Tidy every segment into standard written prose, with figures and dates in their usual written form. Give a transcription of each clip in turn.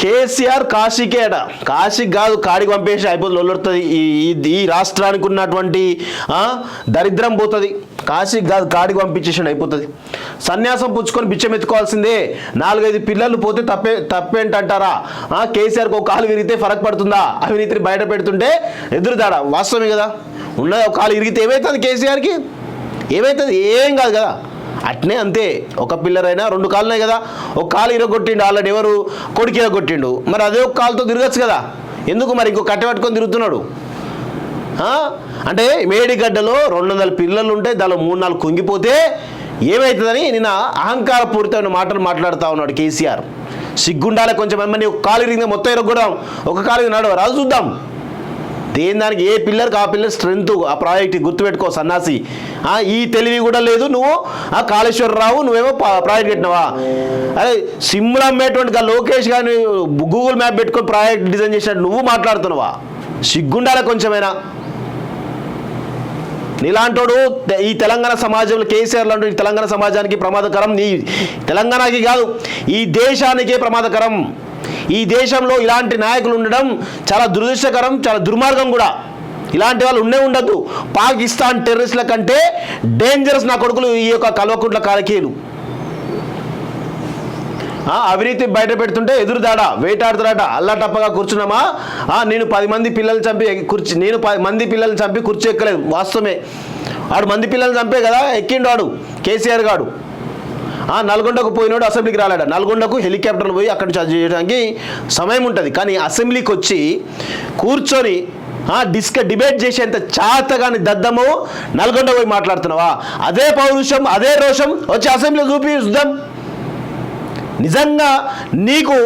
కేసీఆర్ కాశీకే అట, కాశీకి కాదు కాడికి పంపేసి అయిపోతుంది, లొల్లుతుంది. ఈ రాష్ట్రానికి ఉన్నటువంటి దరిద్రం పోతుంది. కాశీకి కాదు కాడికి పంపించేసి అయిపోతుంది. సన్యాసం పుచ్చుకొని బిచ్చం ఎత్తుకోవాల్సిందే. 4-5 పిల్లలు పోతే తప్పేంటంటారా? కేసీఆర్కి ఒక కాలు విరిగితే ఫరక్ పడుతుందా? అవినీతిని బయట పెడుతుంటే ఎదురుదాడా? వాస్తవమే కదా. ఉన్నది ఒక కాలు విరిగితే ఏమవుతుంది కేసీఆర్కి? ఏమవుతుంది? ఏం కాదు కదా. అట్నే అంతే, ఒక పిల్లరైనా 2 కాళ్ళనే కదా. ఒక కాలు ఇరగొట్టిండు ఆల్రెడీ, ఎవరు కొడుకు ఇరగొట్టిండు, మరి అదే ఒక కాలుతో తిరగచ్చు కదా. ఎందుకు మరి ఇంకో కట్టె పట్టుకొని తిరుగుతున్నాడు? అంటే మేడిగడ్డలో 200 పిల్లలు ఉంటే దానిలో 3-4 కుంగిపోతే ఏమవుతుందని నిన్న అహంకారపూరితమైన మాటలు మాట్లాడుతూ ఉన్నాడు కేసీఆర్. సిగ్గుండాలే కొంచెం. మరి ఒక కాలు ఇరిగింది మొత్తం ఇరగొడదాం, ఒక కాలు నడవ రాదు చూద్దాం. దేని దానికి ఏ పిల్లర్కి ఆ పిల్లర్ స్ట్రెంత్, ఆ ప్రాజెక్ట్ గుర్తుపెట్టుకో సన్నాసి. ఈ తెలివి కూడా లేదు. నువ్వు కాళేశ్వరరావు నువ్వేమో ప్రాజెక్ట్ పెట్టినావా? అదే సిమ్లు అమ్మేటువంటి లోకేష్ కానీ గూగుల్ మ్యాప్ పెట్టుకొని ప్రాజెక్ట్ డిజైన్ చేసినట్టు నువ్వు మాట్లాడుతున్నావా? సిగ్గుండాలే కొంచెమైనా. నీలాంటోడు ఈ తెలంగాణ సమాజంలో కేసీఆర్ లాంటి తెలంగాణ సమాజానికి ప్రమాదకరం. నీ తెలంగాణకి కాదు, ఈ దేశానికే ప్రమాదకరం. ఈ దేశంలో ఇలాంటి నాయకులు ఉండడం చాలా దురదృష్టకరం, చాలా దుర్మార్గం కూడా. ఇలాంటి వాళ్ళు ఉండద్దు. పాకిస్తాన్ టెర్రరిస్టుల కంటే డేంజరస్ నా కొడుకులు ఈ యొక్క కల్వకుంట్ల కాలకీయులు. అవినీతి బయట పెడుతుంటే ఎదురుదాడా, వేటాడుతాడట. అల్లాటప్పగా కూర్చున్నామా? నేను 10 మంది పిల్లలు చంపి నేను 10 మంది పిల్లల్ని చంపి కుర్చీ ఎక్కలేదు. వాస్తవమే, ఆడు మంది పిల్లల్ని చంపే కదా ఎక్కిండు వాడు కేసీఆర్ గాడు. నల్గొండకు పోయినాడు, అసెంబ్లీకి రాలేడు. నల్గొండకు హెలికాప్టర్లు పోయి అక్కడి నుంచి చేయడానికి సమయం ఉంటుంది. కానీ అసెంబ్లీకి వచ్చి కూర్చొని డిబేట్ చేసేంత చాతగాని దద్దము నల్గొండ పోయి మాట్లాడుతున్నావా? అదే పౌరుషం, అదే రోషం వచ్చి అసెంబ్లీలో చూద్దాం. నిజంగా నీకు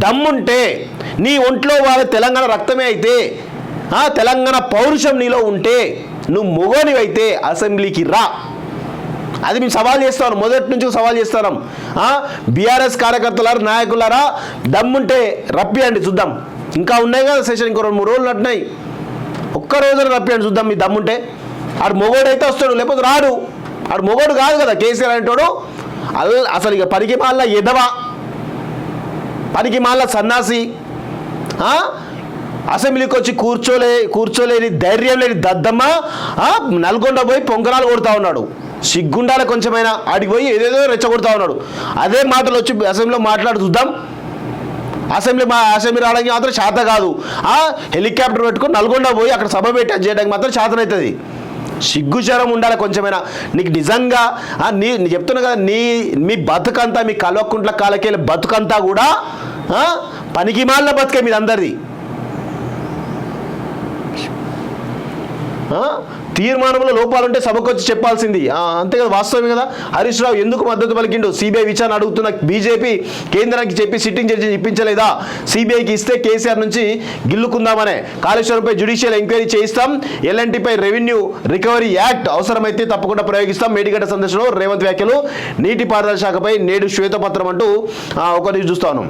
దమ్ముంటే, నీ ఒంట్లో వాళ్ళ తెలంగాణ రక్తమే అయితే, తెలంగాణ పౌరుషం నీలో ఉంటే, నువ్వు మొగోనివైతే అసెంబ్లీకి రా. అది మేము సవాల్ చేస్తాను, మొదటి నుంచి సవాల్ చేస్తాను. బీఆర్ఎస్ కార్యకర్తలారా, నాయకులారా, దమ్ముంటే రప్పియండి చూద్దాం. ఇంకా ఉన్నాయి కదా సెషన్, ఇంకో 2-3 రోజులు నట్టున్నాయి. ఒక్క రోజున రప్పియండి చూద్దాం మీ దమ్ముంటే. ఆడు మొగోడు అయితే వస్తాడు, లేకపోతే రాడు. ఆడు మొగోడు కాదు కదా కేసీఆర్ అంటాడు. అసలు ఇక పనికి మాల ఎదవా, పనికి మాల సన్నాసి, అసెంబ్లీకి వచ్చి కూర్చోలేని ధైర్యం లేని దద్దమ్మ నల్గొండ పోయి పొంగనాలు కొడుతూ ఉన్నాడు. సిగ్గుండాలే కొంచెమైనా. ఆడికి పోయి ఏదేదో రెచ్చగొడుతూ ఉన్నాడు. అదే మాటలు వచ్చి అసెంబ్లీలో మాట్లాడి చూద్దాం. అసెంబ్లీ రావడానికి మాత్రం చేత కాదు. హెలికాప్టర్ పెట్టుకొని నల్గొండ పోయి అక్కడ సభ పెట్టి చేయడానికి మాత్రం చేతనవుతుంది. సిగ్గుచరం ఉండాలి కొంచెమైనా. నీకు నిజంగా నీ చెప్తున్నా కదా, మీ బతుకంతా, మీ కల్వకుంట్ల కాలకేళ్ళ బతుకంతా కూడా పనికిమాలిన బతుకే మీది అందరిది. తీర్మానంలో లోపాలుంటే సభకు వచ్చి చెప్పాల్సింది, అంతే కదా. వాస్తవమే కదా. హరీష్ రావు ఎందుకు మద్దతు పలికిండు? సిబిఐ విచారణ అడుగుతున్న బీజేపీ కేంద్రానికి చెప్పి సిట్టింగ్ జడ్జి ఇప్పించలేదా? సిబిఐకి ఇస్తే కేసీఆర్ నుంచి గిల్లుకుందామనే. కాళేశ్వరంపై జ్యుడిషియల్ ఎంక్వైరీ చేయిస్తాం. ఎల్ఎన్టీపై రెవెన్యూ రికవరీ యాక్ట్ అవసరమైతే తప్పకుండా ప్రయోగిస్తాం. మేడిగడ్డ సందర్శనలో రేవంత్ వ్యాఖ్యలు. నీటిపారుదల శాఖపై నేడు శ్వేతపత్రం అంటూ ఒకటి చూస్తాను.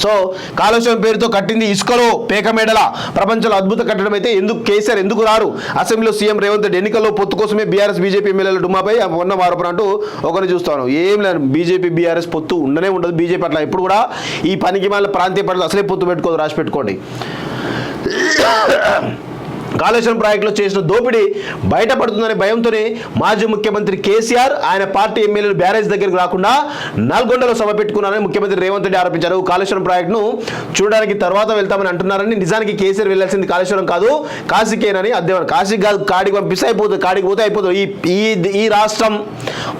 సో కాళేశ్వరం పేరుతో కట్టింది ఇసుకలో పేకమేడల ప్రపంచంలో అద్భుత కట్టడం అయితే కేసీఆర్ ఎందుకు రారు? అసెంబ్లీలో సీఎం రేవంత్ రెడ్డి ఎన్నికల్లో పొత్తు కోసమే బీఆర్ఎస్ బీజేపీ ఎమ్మెల్యేల డుమ్మాపై ఉన్న ఆరోపణ అంటూ ఒకరిని చూస్తాను. ఏం లేదు, బీజేపీ బీఆర్ఎస్ పొత్తు ఉండనే ఉండదు. బీజేపీ అట్లా ఎప్పుడు కూడా ఈ పనికి మాల ప్రాంతీయ పార్టీలు అసలే పొత్తు పెట్టుకోదు, రాసి పెట్టుకోండి. కాళేశ్వరం ప్రాజెక్టులో చేసిన దోపిడీ బయటపడుతుందనే భయంతోనే మాజీ ముఖ్యమంత్రి కేసీఆర్ ఆయన పార్టీ ఎమ్మెల్యేలు బ్యారేజ్ దగ్గరికి రాకుండా నల్గొండలో సభ పెట్టుకున్నారని ముఖ్యమంత్రి రేవంత్ రెడ్డి ఆరోపించారు. కాళేశ్వరం ప్రాజెక్టును చూడడానికి తర్వాత వెళ్తామని అంటున్నారని. నిజానికి కేసీఆర్ వెళ్లాల్సింది కాళేశ్వరం కాదు, కాశీకేనని అధ్యయనం. కాశీకి కాదు, కాడికి పంపిస్తే అయిపోతుంది. కాడికి పోతే అయిపోతుంది. ఈ రాష్ట్రం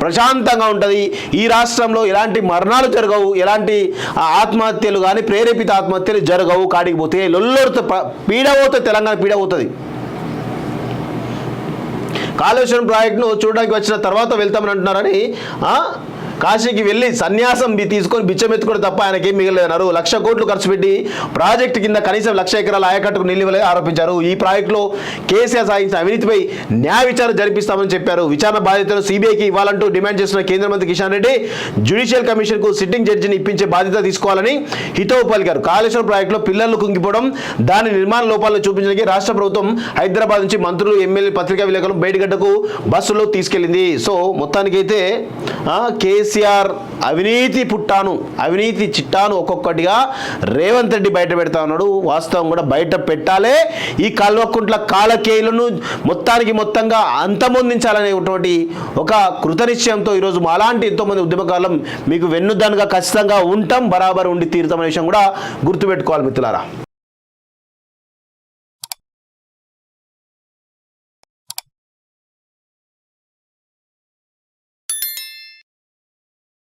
ప్రశాంతంగా ఉంటుంది. ఈ రాష్ట్రంలో ఎలాంటి మరణాలు జరగవు, ఎలాంటి ఆత్మహత్యలు కానీ ప్రేరేపిత ఆత్మహత్యలు జరగవు. కాడికి పోతే లొల్లొరుతో పీడ పోతుంది, తెలంగాణ పీడ పోతుంది. కాళేశ్వరం ప్రాజెక్టును చూడడానికి వచ్చిన తర్వాత వెళ్తామని అంటున్నారని. కాశీకి వెళ్ళి సన్యాసం తీసుకొని బిచ్చమెత్తుకోవడం తప్ప ఆయనకేం మిగలలేదన్నారు. 1,00,000 కోట్లు ఖర్చు పెట్టి ప్రాజెక్టు కింద కనీసం 1,00,000 ఎకరాల ఆయకట్టుకు నీళ్ళు ఇవ్వలేదు ఆరోపించారు. ఈ ప్రాజెక్టులో కేసీఆర్ సాగించిన అవినీతిపై న్యాయ విచారణ జరిపిస్తామని చెప్పారు. విచారణ బాధ్యతలు సిబిఐకి ఇవ్వాలంటూ డిమాండ్ చేస్తున్న కేంద్ర మంత్రి కిషన్ రెడ్డి జ్యుడిషియల్ కమిషన్కు సిట్టింగ్ జడ్జిని ఇప్పించే బాధ్యత తీసుకోవాలని హితవు పలికారు. కాళేశ్వరం ప్రాజెక్టులో పిల్లర్లు కుంగిపోవడం, దాని నిర్మాణ లోపాలను చూపించడానికి రాష్ట్ర ప్రభుత్వం హైదరాబాద్ నుంచి మంత్రులు, ఎమ్మెల్యే, పత్రికా విలేకరులు బయటగడ్డకు బస్సులో తీసుకెళ్లింది. సో మొత్తానికైతే కేసీఆర్ అవినీతి పుట్టాను, అవినీతి చిట్టాను ఒక్కొక్కటిగా రేవంత్ రెడ్డి బయట పెడతా ఉన్నాడు. వాస్తవం కూడా బయట పెట్టాలే. ఈ కల్వకుంట్ల కాలకేయులను మొత్తంగా అంతమొందించాలనేటువంటి ఒక కృతనిశ్చయంతో ఈరోజు మాలాంటి ఎంతోమంది ఉద్యమకాలం మీకు వెన్నుదన్నుగా ఖచ్చితంగా ఉంటాం, బరాబర్ ఉండి తీరుతామనే విషయం కూడా గుర్తుపెట్టుకోవాలి మిత్రులారా.